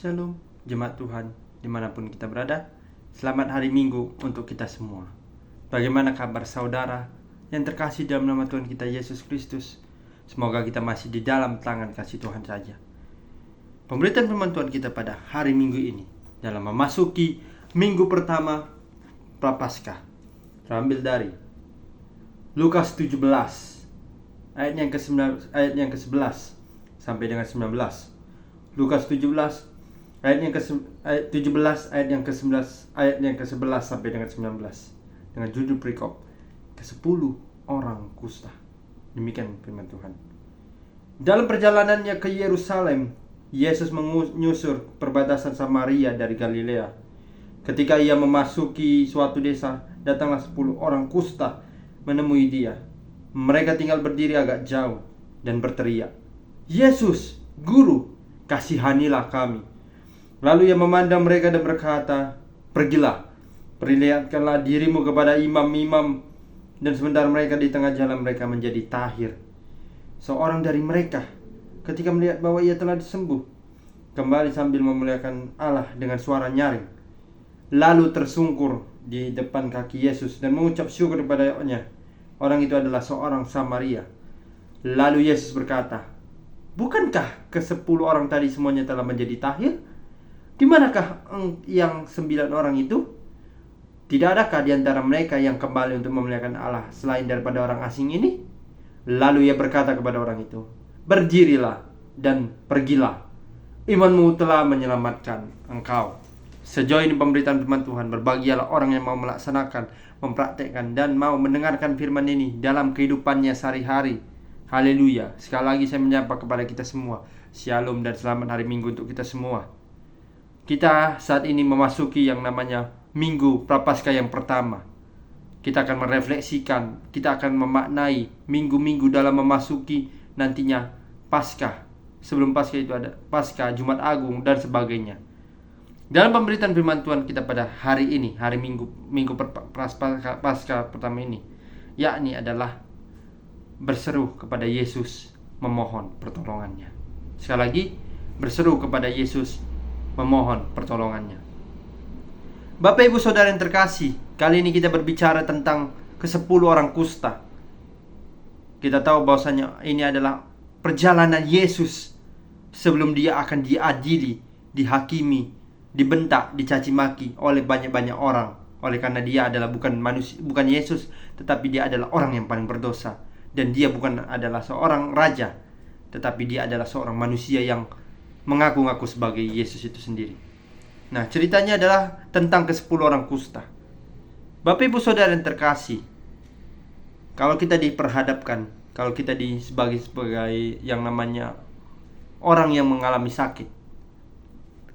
Shalom, jemaat Tuhan, dimanapun kita berada. Selamat hari Minggu untuk kita semua. Bagaimana kabar saudara yang terkasih dalam nama Tuhan kita Yesus Kristus? Semoga kita masih di dalam tangan kasih Tuhan saja. Pemberitaan firman Tuhan kita pada hari Minggu ini dalam memasuki minggu pertama Prapaskah, terambil dari Lukas 17 ayat yang ke-11 sampai dengan 19. Lukas 17 ayat yang ke-11 sampai dengan 19 dengan judul perikop ke-10 orang kusta. Demikian firman Tuhan. Dalam perjalanannya ke Yerusalem, Yesus menyusur perbatasan Samaria dari Galilea. Ketika ia memasuki suatu desa, datanglah 10 orang kusta menemui dia. Mereka tinggal berdiri agak jauh dan berteriak, "Yesus, Guru, kasihanilah kami." Lalu ia memandang mereka dan berkata, "Pergilah, perlihatkanlah dirimu kepada imam-imam." Dan sebentar mereka di tengah jalan, mereka menjadi tahir. Seorang dari mereka, ketika melihat bahwa ia telah disembuh, kembali sambil memuliakan Allah dengan suara nyaring. Lalu tersungkur di depan kaki Yesus dan mengucap syukur kepada-Nya. Orang itu adalah seorang Samaria. Lalu Yesus berkata, "Bukankah ke-10 orang tadi semuanya telah menjadi tahir? Di manakah yang 9 orang itu? Tidak adakah di antara mereka yang kembali untuk memuliakan Allah selain daripada orang asing ini?" Lalu ia berkata kepada orang itu, "Berdirilah dan pergilah. Imanmu telah menyelamatkan engkau." Sejauh ini pemberitaan firman Tuhan. Berbahagialah orang yang mau melaksanakan, mempraktekkan, dan mau mendengarkan firman ini dalam kehidupannya sehari-hari. Haleluya. Sekali lagi saya menyapa kepada kita semua. Shalom dan selamat hari Minggu untuk kita semua. Kita saat ini memasuki yang namanya Minggu Prapaskah yang pertama. Kita akan merefleksikan, kita akan memaknai minggu-minggu dalam memasuki nantinya Paskah. Sebelum Paskah itu ada Paskah, Jumat Agung, dan sebagainya. Dalam pemberitaan firman Tuhan kita pada hari ini, hari Minggu Paskah pertama ini, yakni adalah berseru kepada Yesus, memohon pertolongannya. Sekali lagi, berseru kepada Yesus, memohon pertolongannya. Bapak Ibu Saudara yang terkasih, kali ini kita berbicara tentang ke-10 orang kusta. Kita tahu bahwasanya ini adalah perjalanan Yesus sebelum dia akan diadili, dihakimi, dibentak, dicaci maki oleh banyak-banyak orang. Oleh karena dia adalah bukan Yesus, tetapi dia adalah orang yang paling berdosa. Dan dia bukan adalah seorang raja, tetapi dia adalah seorang manusia yang mengaku-ngaku sebagai Yesus itu sendiri. Nah, ceritanya adalah tentang ke-10 orang kusta. Bapak Ibu Saudara yang terkasih, kalau kita diperhadapkan, kalau kita sebagai yang namanya orang yang mengalami sakit,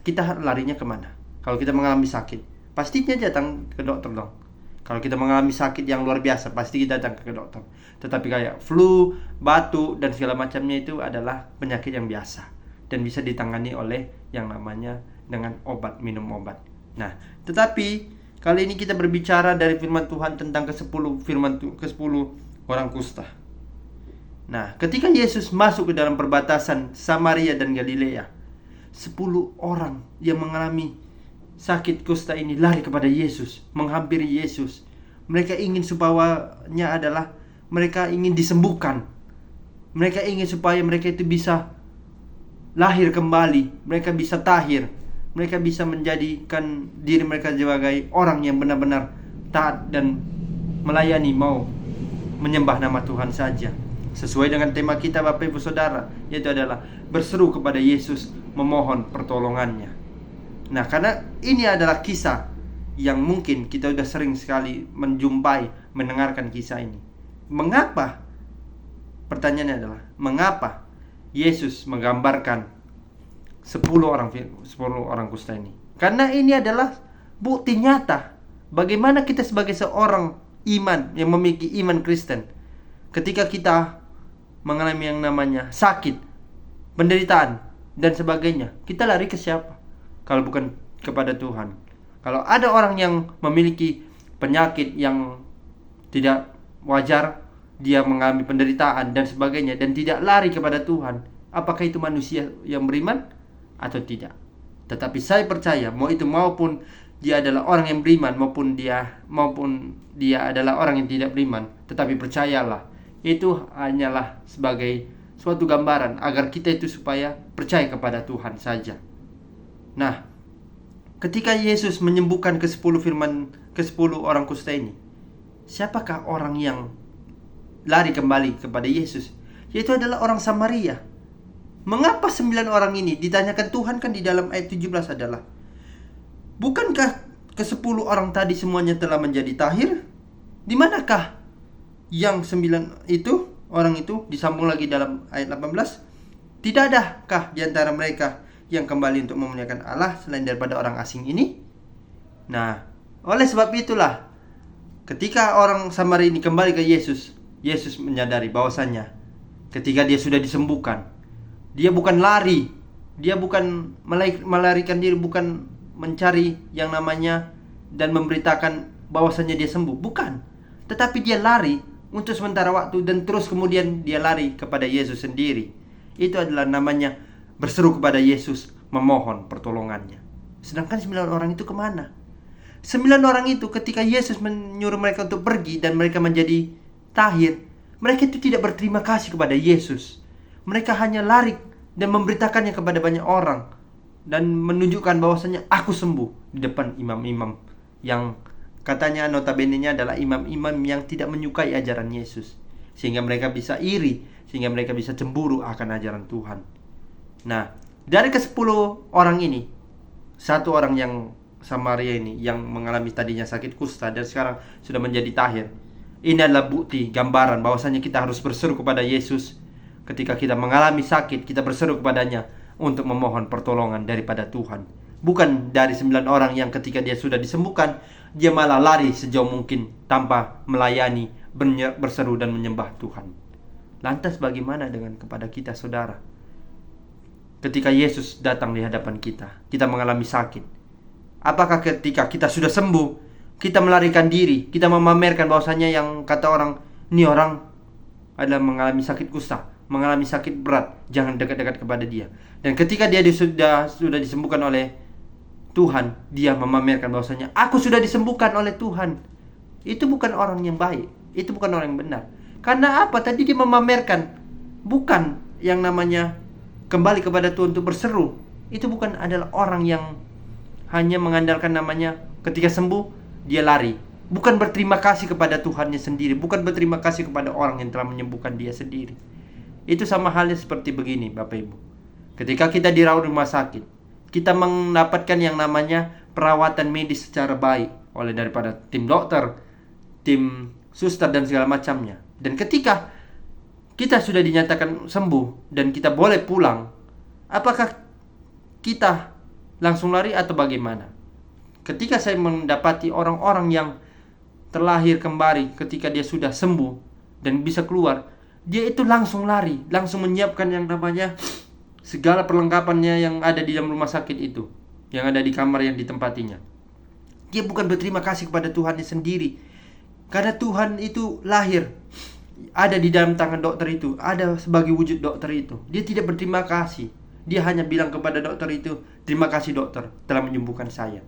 kita larinya kemana? Kalau kita mengalami sakit, pastinya datang ke dokter dong. Kalau kita mengalami sakit yang luar biasa, pasti kita datang ke dokter. Tetapi kayak flu, batuk, dan segala macamnya itu adalah penyakit yang biasa dan bisa ditangani oleh yang namanya dengan obat, minum obat. Nah, tetapi kali ini kita berbicara dari firman Tuhan tentang ke-10 orang kusta. Nah, ketika Yesus masuk ke dalam perbatasan Samaria dan Galilea, 10 orang yang mengalami sakit kusta ini lari kepada Yesus, menghampiri Yesus. Mereka ingin mereka ingin disembuhkan. Mereka ingin supaya mereka itu bisa lahir kembali, mereka bisa tahir, mereka bisa menjadikan diri mereka sebagai orang yang benar-benar taat dan melayani, mau menyembah nama Tuhan saja. Sesuai dengan tema kita Bapak Ibu Saudara, yaitu adalah berseru kepada Yesus, memohon pertolongannya. Nah, karena ini adalah kisah yang mungkin kita sudah sering sekali menjumpai, mendengarkan kisah ini. Mengapa? Pertanyaannya adalah, mengapa Yesus menggambarkan 10 orang kusta ini? Karena ini adalah bukti nyata bagaimana kita sebagai seorang iman yang memiliki iman Kristen, ketika kita mengalami yang namanya sakit, penderitaan, dan sebagainya, kita lari ke siapa? Kalau bukan kepada Tuhan. Kalau ada orang yang memiliki penyakit yang tidak wajar, dia mengalami penderitaan dan sebagainya, dan tidak lari kepada Tuhan, apakah itu manusia yang beriman atau tidak? Tetapi saya percaya maupun dia adalah orang yang beriman maupun dia adalah orang yang tidak beriman, tetapi percayalah, itu hanyalah sebagai suatu gambaran agar kita itu supaya percaya kepada Tuhan saja. Nah, ketika Yesus menyembuhkan ke-10 orang kusta ini, siapakah orang yang lari kembali kepada Yesus? Yaitu adalah orang Samaria. Mengapa 9 orang ini ditanyakan Tuhan kan di dalam ayat 17 adalah, bukankah ke-10 orang tadi semuanya telah menjadi tahir? Di manakah yang 9 itu, orang itu? Disambung lagi dalam ayat 18. Tidak adakah di antara mereka yang kembali untuk memuliakan Allah selain daripada orang asing ini? Nah, oleh sebab itulah ketika orang Samaria ini kembali ke Yesus, Yesus menyadari bahwasannya ketika dia sudah disembuhkan, dia bukan lari, dia bukan melarikan diri, bukan mencari yang namanya dan memberitakan bahwasannya dia sembuh, bukan. Tetapi dia lari untuk sementara waktu dan terus kemudian dia lari kepada Yesus sendiri. Itu adalah namanya berseru kepada Yesus, memohon pertolongannya. Sedangkan 9 orang itu kemana? 9 orang itu ketika Yesus menyuruh mereka untuk pergi dan mereka menjadi tahir, mereka itu tidak berterima kasih kepada Yesus. Mereka hanya lari dan memberitakannya kepada banyak orang dan menunjukkan bahwasanya aku sembuh di depan imam-imam yang katanya notabene-nya adalah imam-imam yang tidak menyukai ajaran Yesus, sehingga mereka bisa iri, sehingga mereka bisa cemburu akan ajaran Tuhan. Nah, dari ke-10 orang ini, satu orang yang Samaria ini yang mengalami tadinya sakit kusta dan sekarang sudah menjadi tahir. Ini adalah bukti, gambaran bahwasanya kita harus berseru kepada Yesus. Ketika kita mengalami sakit, kita berseru kepadanya untuk memohon pertolongan daripada Tuhan. Bukan dari 9 orang yang ketika dia sudah disembuhkan, dia malah lari sejauh mungkin tanpa melayani, berseru dan menyembah Tuhan. Lantas bagaimana dengan kepada kita, saudara? Ketika Yesus datang di hadapan kita, kita mengalami sakit. Apakah ketika kita sudah sembuh, kita melarikan diri, kita memamerkan bahwasanya yang kata orang, ini orang adalah mengalami sakit kusta, mengalami sakit berat, jangan dekat-dekat kepada dia. Dan ketika dia sudah disembuhkan oleh Tuhan, dia memamerkan bahwasanya aku sudah disembuhkan oleh Tuhan. Itu bukan orang yang baik, itu bukan orang yang benar. Karena apa? Tadi dia memamerkan, bukan yang namanya kembali kepada Tuhan untuk berseru. Itu bukan adalah orang yang hanya mengandalkan namanya ketika sembuh dia lari, bukan berterima kasih kepada Tuhannya sendiri, bukan berterima kasih kepada orang yang telah menyembuhkan dia sendiri. Itu sama halnya seperti begini, Bapak Ibu. Ketika kita dirawat di rumah sakit, kita mendapatkan yang namanya perawatan medis secara baik oleh daripada tim dokter, tim suster dan segala macamnya. Dan ketika kita sudah dinyatakan sembuh dan kita boleh pulang, apakah kita langsung lari atau bagaimana? Ketika saya mendapati orang-orang yang terlahir kembali ketika dia sudah sembuh dan bisa keluar, dia itu langsung lari, langsung menyiapkan yang namanya segala perlengkapannya yang ada di dalam rumah sakit itu, yang ada di kamar yang ditempatinya. Dia bukan berterima kasih kepada Tuhannya sendiri, karena Tuhan itu lahir, ada di dalam tangan dokter itu, ada sebagai wujud dokter itu. Dia tidak berterima kasih. Dia hanya bilang kepada dokter itu, terima kasih dokter telah menyembuhkan saya.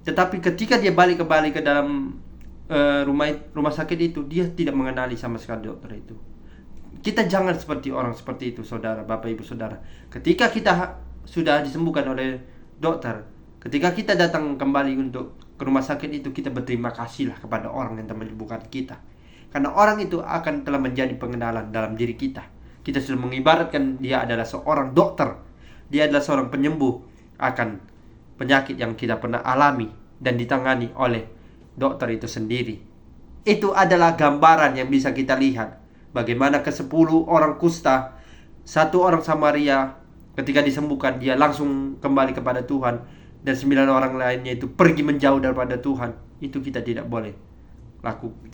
Tetapi ketika dia balik kembali ke dalam rumah sakit itu, dia tidak mengenali sama sekali dokter itu. Kita jangan seperti orang seperti itu, saudara, Bapak Ibu Saudara. Ketika kita sudah disembuhkan oleh dokter, ketika kita datang kembali untuk ke rumah sakit itu, kita berterima kasihlah kepada orang yang telah menyembuhkan kita. Karena orang itu akan telah menjadi pengenalan dalam diri kita. Kita sudah mengibaratkan dia adalah seorang dokter. Dia adalah seorang penyembuh akan penyakit yang kita pernah alami dan ditangani oleh dokter itu sendiri. Itu adalah gambaran yang bisa kita lihat. Bagaimana ke-10 orang kusta, satu orang Samaria ketika disembuhkan, dia langsung kembali kepada Tuhan. Dan 9 orang lainnya itu pergi menjauh daripada Tuhan. Itu kita tidak boleh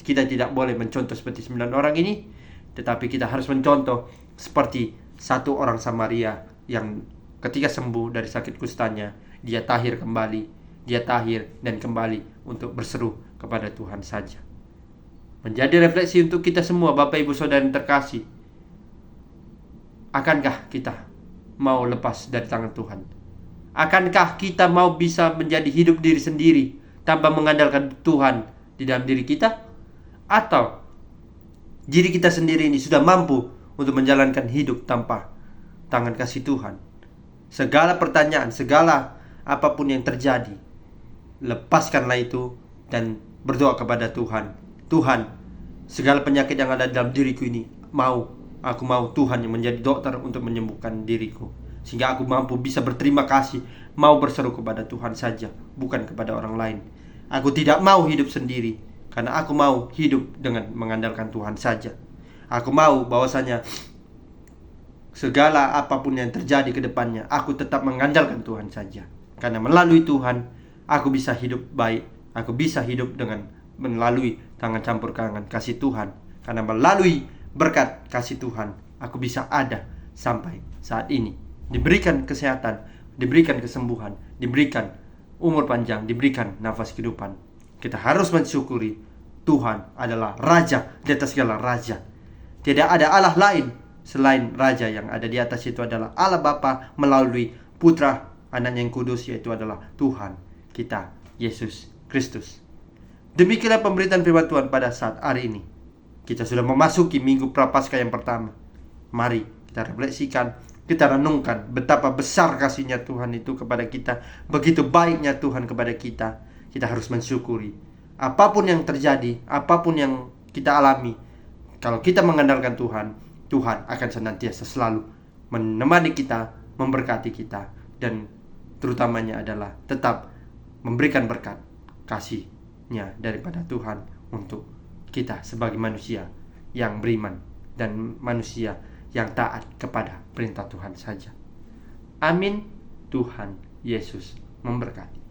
kita tidak boleh mencontoh seperti 9 orang ini. Tetapi kita harus mencontoh seperti satu orang Samaria yang ketika sembuh dari sakit kustanya, dia tahir kembali, dia tahir dan kembali untuk berseru kepada Tuhan saja. Menjadi refleksi untuk kita semua, Bapak Ibu Saudara yang terkasih. Akankah kita mau lepas dari tangan Tuhan? Akankah kita mau bisa menjadi hidup diri sendiri tanpa mengandalkan Tuhan di dalam diri kita? Atau diri kita sendiri ini sudah mampu untuk menjalankan hidup tanpa tangan kasih Tuhan? Segala pertanyaan, segala apapun yang terjadi, lepaskanlah itu dan berdoa kepada Tuhan. Tuhan, segala penyakit yang ada dalam diriku ini, aku mau Tuhan yang menjadi dokter untuk menyembuhkan diriku, sehingga aku mampu bisa berterima kasih, mau berseru kepada Tuhan saja, bukan kepada orang lain. Aku tidak mau hidup sendiri, karena aku mau hidup dengan mengandalkan Tuhan saja. Aku mau bahwasanya segala apapun yang terjadi ke depannya, aku tetap mengandalkan Tuhan saja. Karena melalui Tuhan, aku bisa hidup baik. Aku bisa hidup dengan melalui tangan campur tangan kasih Tuhan. Karena melalui berkat kasih Tuhan, aku bisa ada sampai saat ini. Diberikan kesehatan, diberikan kesembuhan, diberikan umur panjang, diberikan nafas kehidupan. Kita harus mensyukuri Tuhan adalah Raja di atas segala raja. Tidak ada Allah lain selain Raja. Yang ada di atas itu adalah Allah Bapa melalui Putra Anaknya yang kudus, yaitu adalah Tuhan kita, Yesus Kristus. Demikianlah pemberitaan firman Tuhan pada saat hari ini. Kita sudah memasuki minggu Prapaskah yang pertama. Mari kita refleksikan, kita renungkan betapa besar kasihnya Tuhan itu kepada kita, begitu baiknya Tuhan kepada kita. Kita harus mensyukuri apapun yang terjadi, apapun yang kita alami. Kalau kita mengandalkan Tuhan, Tuhan akan senantiasa selalu menemani kita, memberkati kita, dan terutamanya adalah tetap memberikan berkat kasih-Nya daripada Tuhan untuk kita sebagai manusia yang beriman dan manusia yang taat kepada perintah Tuhan saja. Amin. Tuhan Yesus memberkati.